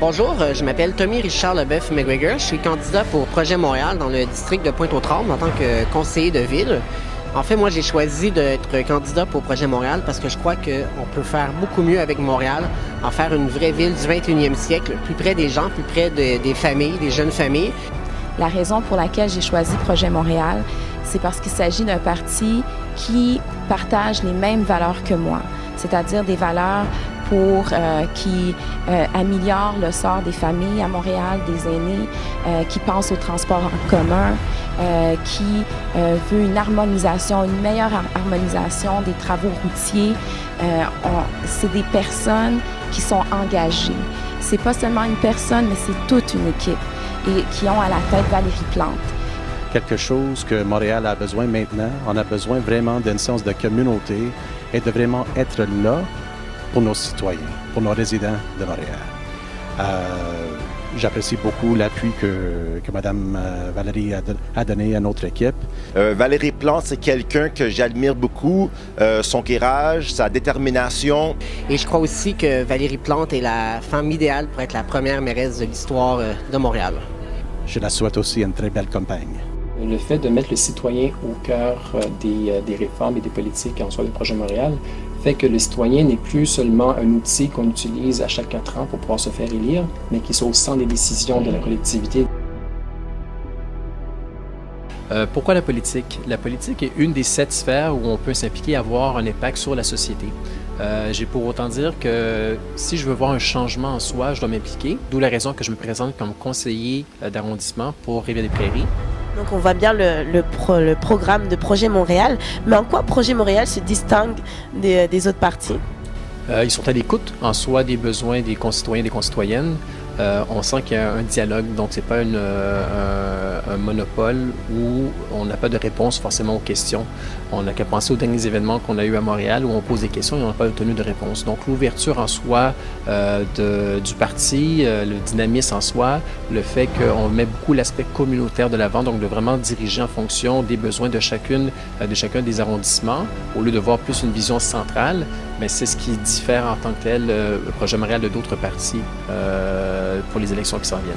Bonjour, je m'appelle Tommy Richard Leboeuf-McGregor. Je suis candidat pour Projet Montréal dans le district de Pointe-aux-Trembles en tant que conseiller de ville. En fait, moi, j'ai choisi d'être candidat pour Projet Montréal parce que je crois qu'on peut faire beaucoup mieux avec Montréal, en faire une vraie ville du 21e siècle, plus près des gens, plus près des familles, des jeunes familles. La raison pour laquelle j'ai choisi Projet Montréal, c'est parce qu'il s'agit d'un parti qui partage les mêmes valeurs que moi, c'est-à-dire des valeurs qui améliorent le sort des familles à Montréal, des aînés, qui pensent au transport en commun, qui veut une harmonisation, une meilleure harmonisation des travaux routiers. C'est des personnes qui sont engagées. C'est pas seulement une personne, mais c'est toute une équipe et qui ont à la tête Valérie Plante. Quelque chose que Montréal a besoin maintenant. On a besoin vraiment d'un sens de communauté et de vraiment être là pour nos citoyens, pour nos résidents de Montréal. J'apprécie beaucoup l'appui que Mme Valérie a donné à notre équipe. Valérie Plante, c'est quelqu'un que j'admire beaucoup, son courage, sa détermination. Et je crois aussi que Valérie Plante est la femme idéale pour être la première mairesse de l'histoire de Montréal. Je la souhaite aussi une très belle campagne. Le fait de mettre le citoyen au cœur des réformes et des politiques, en soi, du Projet Montréal, fait que le citoyen n'est plus seulement un outil qu'on utilise à chaque 4 ans pour pouvoir se faire élire, mais qui est au centre des décisions de la collectivité. Pourquoi la politique? La politique est une des 7 sphères où on peut s'impliquer et avoir un impact sur la société. J'ai pour autant dire que si je veux voir un changement en soi, je dois m'impliquer, d'où la raison que je me présente comme conseiller d'arrondissement pour Rivière-des-Prairies. Donc on voit bien le programme de Projet Montréal, mais en quoi Projet Montréal se distingue des autres partis? Ils sont à l'écoute en soi des besoins des concitoyens et des concitoyennes. On sent qu'il y a un dialogue, donc c'est pas un monopole où on n'a pas de réponse forcément aux questions. On n'a qu'à penser aux derniers événements qu'on a eu à Montréal où on pose des questions et on n'a pas obtenu de réponse. Donc l'ouverture en soi du parti, le dynamisme en soi, le fait qu'on met beaucoup l'aspect communautaire de l'avant, donc de vraiment diriger en fonction des besoins de chacun des arrondissements, au lieu de voir plus une vision centrale, mais c'est ce qui diffère en tant que tel le Projet Montréal de d'autres partis pour les élections qui s'en viennent.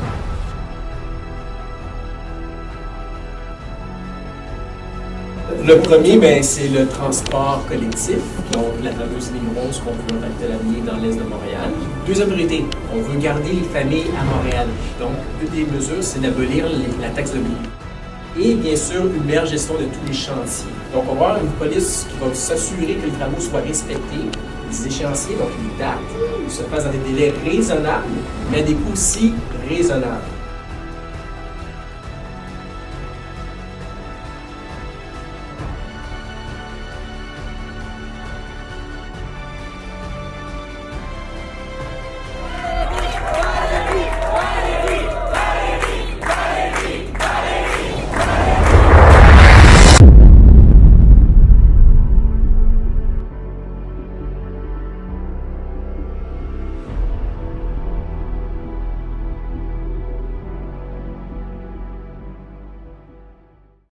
Le premier, c'est le transport collectif, donc la fameuse ligne rose qu'on veut en tel avenir dans l'est de Montréal. Deuxième priorité, on veut garder les familles à Montréal. Donc, une des mesures, c'est d'abolir la taxe de l'eau. Et bien sûr, une meilleure gestion de tous les chantiers. Donc, on va avoir une police qui va s'assurer que les travaux soient respectés, les échéanciers, donc les dates, se fassent dans des délais raisonnables, mais à des coûts aussi raisonnables.